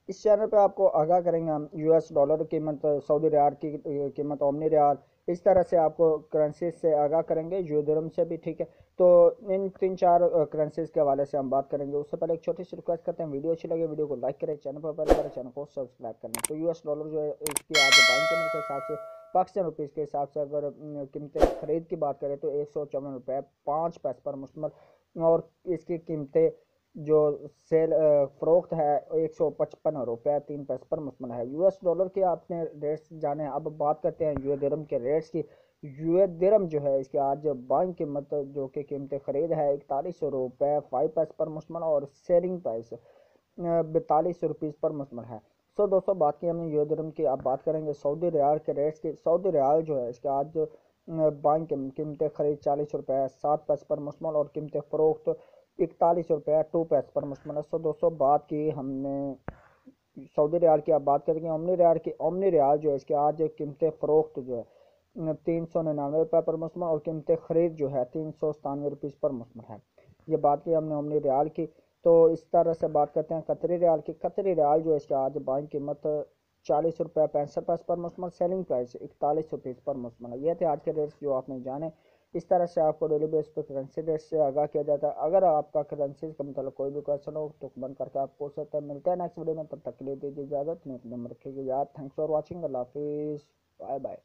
इस चैनल पे आपको आगाह करेंगे हम यूएस डॉलर की कीमत, सऊदी रियाल की कीमत, ओमनी रियाल, इस तरह से आपको करेंसीज से आगाह करेंगे, यूरो दिरहम से भी, ठीक है। तो इन 3-4 करेंसीज के हवाले से हम बात करेंगे। उससे पहले एक छोटी सी रिक्वेस्ट करते हैं, वीडियो अच्छी लगे वीडियो को लाइक करें, चैनल पर पहले बार चैनल को सब्सक्राइब करें। तो यूएस डॉलर जो है इसकी आज बाइंग करने के हिसाब से पाकिस्तान रुपीज़ के हिसाब से अगर कीमतें खरीद की बात करें तो 154 रुपये 5 पैसे पर मुश्तमल, और इसकी कीमतें जो सेल फ़रोख्त है 155 रुपये 3 पैसे पर मुश्तमिल है। यूएस डॉलर के आपने रेट्स जाने, अब बात करते हैं यूए दिरहम के रेट्स की। यूए दिरहम जो है इसकी आज बाइंग कीमत जो कि कीमत ख़रीद है 41 रुपये 5 पैसे पर मुश्तमिल, और सेलिंग प्राइस 42 रुपीज़ पर मुश्तमिल है। सो दोस्तों, बात की हमने यूए दिरहम की, अब बात करेंगे सऊदी रियाल के रेट्स की। सऊदी रियाल जो है इसके आज बाइंग कीमत खरीद 40 रुपये 7 पैसे पर मुश्तमिल, और कीमत फ़रोख्त 41 रुपये 2 पैसे पर मुश्तमिल है। सो दोस्तों, बात की हमने सऊदी रियाल की, अब बात करेंगे ओमनी रियाल की। ओमनी रियाल जो है इसके आज कीमत फ़रोख्त जो है 399 रुपये पर मुश्तमिल, और कीमत ख़रीद जो है 397 रुपीज़ पर मुश्तमिल है। ये बात की हमने ओमनी रियाल की। तो इस तरह से बात करते हैं कतरी रियाल की। कतरी रियाल जो है इसके आज बाइंग कीमत 40 रुपये 65 पैसे पर मुश्तमिल, सेलिंग प्राइस 41 रुपीज़ पर मुश्तमिल है। ये थे आज के रेट्स जो आपने जाने। इस तरह से आपको डेली बेस पर करेंसी रेट से आगाह किया जाता है। अगर आपका करेंसी का मतलब कोई भी क्वेश्चन हो तो कमेंट करके आप पूछ सकते हैं। मिलते हैं नेक्स्ट वीडियो में, तब तक के लिए दीजिए इजाज़त, अपने नंबर रखिएगा याद। थैंक्स फॉर वॉचिंग, अल्लाह हाफिज़, बाय बाय।